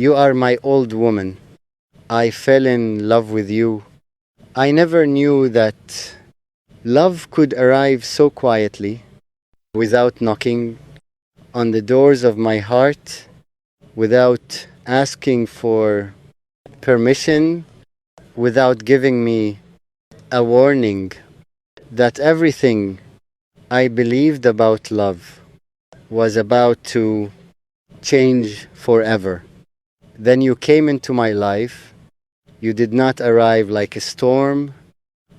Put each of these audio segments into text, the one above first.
You are my old woman. I fell in love with you. I never knew that love could arrive so quietly, without knocking on the doors of my heart, without asking for permission, without giving me a warning that everything I believed about love was about to change forever. Then you came into my life. You did not arrive like a storm.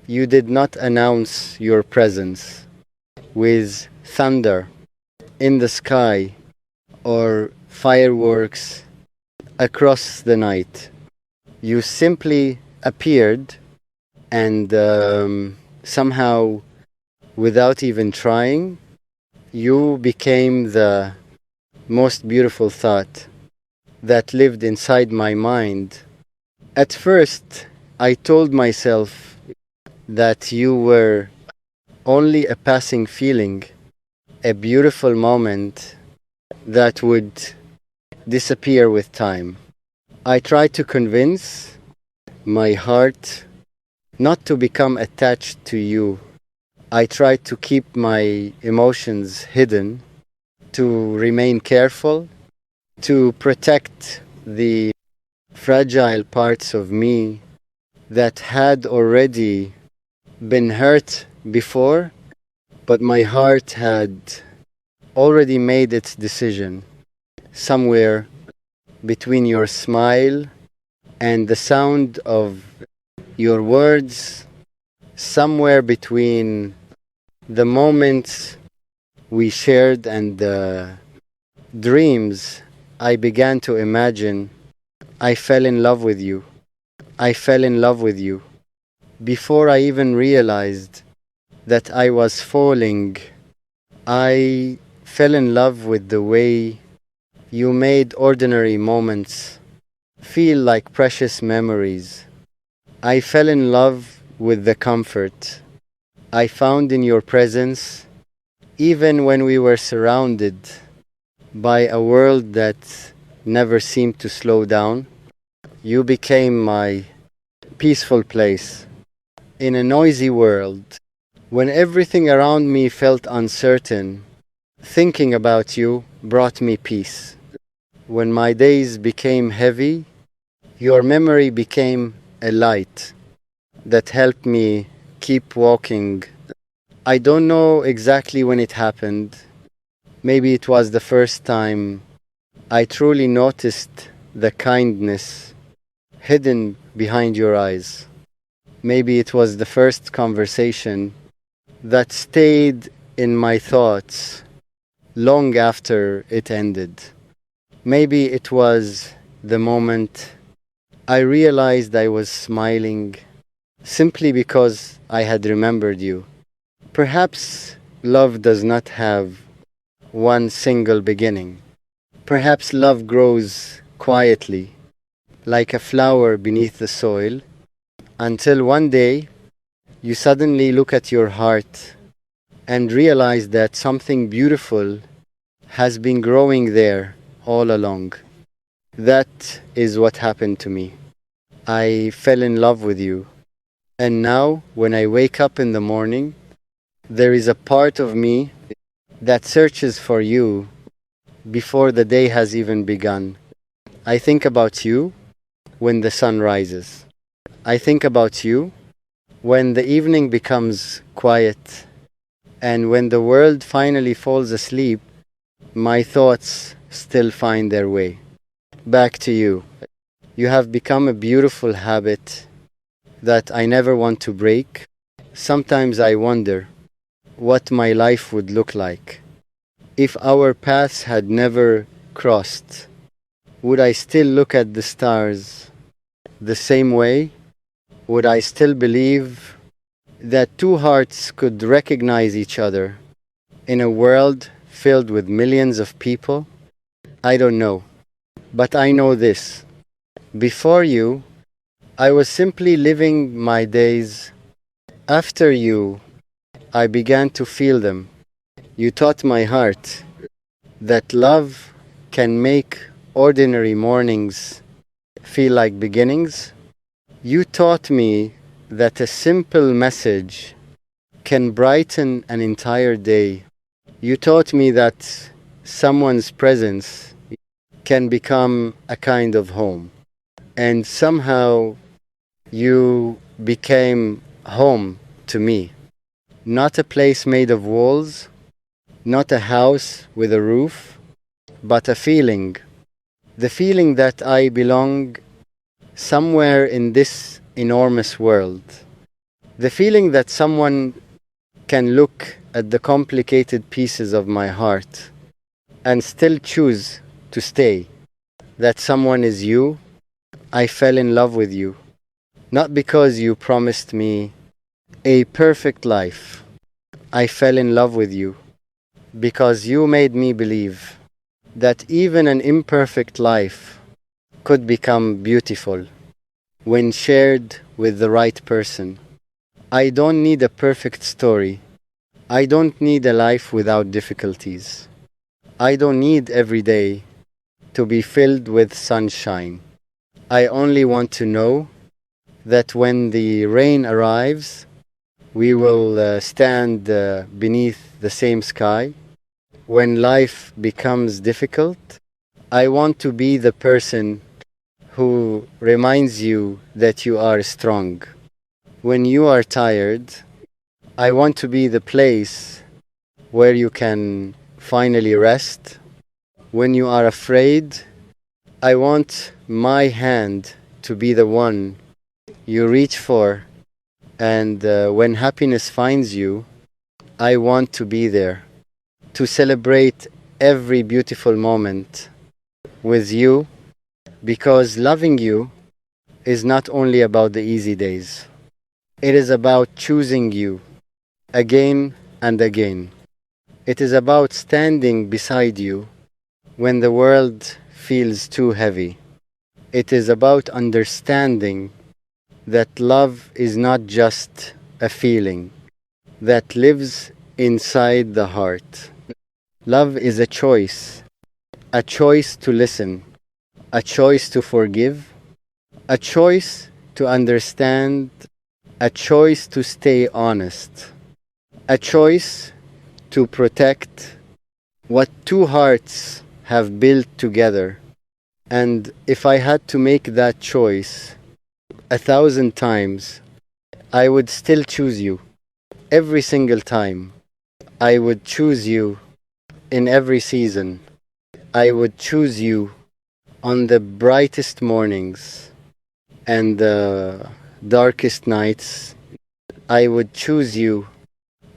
You did not announce your presence with thunder in the sky or fireworks across the night. You simply appeared and somehow, without even trying, you became the most beautiful thought that lived inside my mind. At first, I told myself that you were only a passing feeling, a beautiful moment that would disappear with time. I tried to convince my heart not to become attached to you. I tried to keep my emotions hidden, to remain careful, to protect the fragile parts of me that had already been hurt before, but my heart had already made its decision. Somewhere between your smile and the sound of your words, somewhere between the moments we shared and the dreams I began to imagine, I fell in love with you. I fell in love with you. Before I even realized that I was falling, I fell in love with the way you made ordinary moments feel like precious memories. I fell in love with the comfort I found in your presence, even when we were surrounded by a world that never seemed to slow down. You became my peaceful place in a noisy world. When everything around me felt uncertain, thinking about you brought me peace. When my days became heavy, your memory became a light that helped me keep walking. I don't know exactly when it happened. Maybe it was the first time I truly noticed the kindness hidden behind your eyes. Maybe it was the first conversation that stayed in my thoughts long after it ended. Maybe it was the moment I realized I was smiling simply because I had remembered you. Perhaps love does not have one single beginning. Perhaps love grows quietly, like a flower beneath the soil, until one day you suddenly look at your heart and realize that something beautiful has been growing there all along. That is what happened to me. I fell in love with you. And now, when I wake up in the morning, there is a part of me that searches for you before the day has even begun. I think about you when the sun rises. I think about you when the evening becomes quiet, and when the world finally falls asleep, my thoughts still find their way back to you. You have become a beautiful habit that I never want to break. Sometimes I wonder what my life would look like if our paths had never crossed. Would I still look at the stars the same way? Would I still believe that two hearts could recognize each other in a world filled with millions of people? I don't know. But I know this. Before you, I was simply living my days. After you, I began to feel them. You taught my heart that love can make ordinary mornings feel like beginnings. You taught me that a simple message can brighten an entire day. You taught me that someone's presence can become a kind of home. And somehow you became home to me. Not a place made of walls, not a house with a roof, but a feeling. The feeling that I belong somewhere in this enormous world. The feeling that someone can look at the complicated pieces of my heart and still choose to stay. That someone is you. I fell in love with you. Not because you promised me a perfect life. I fell in love with you because you made me believe that even an imperfect life could become beautiful when shared with the right person. I don't need a perfect story. I don't need a life without difficulties. I don't need every day to be filled with sunshine. I only want to know that when the rain arrives, we will stand beneath the same sky. When life becomes difficult, I want to be the person who reminds you that you are strong. When you are tired, I want to be the place where you can finally rest. When you are afraid, I want my hand to be the one you reach for. And when happiness finds you, I want to be there to celebrate every beautiful moment with you, because loving you is not only about the easy days. It is about choosing you again and again. It is about standing beside you when the world feels too heavy. It is about understanding that love is not just a feeling that lives inside the heart. Love is a choice to listen, a choice to forgive, a choice to understand, a choice to stay honest, a choice to protect what two hearts have built together. And if I had to make that choice 1,000 times, I would still choose you. Every single time, I would choose you in every season. I would choose you on the brightest mornings and the darkest nights. I would choose you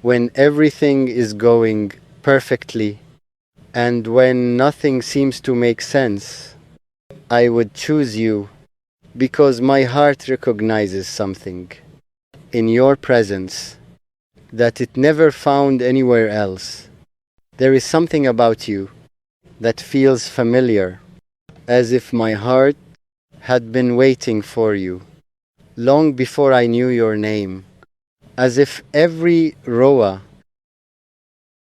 when everything is going perfectly and when nothing seems to make sense. I would choose you because my heart recognizes something in your presence that it never found anywhere else. There is something about you that feels familiar, as if my heart had been waiting for you long before I knew your name, as if every roa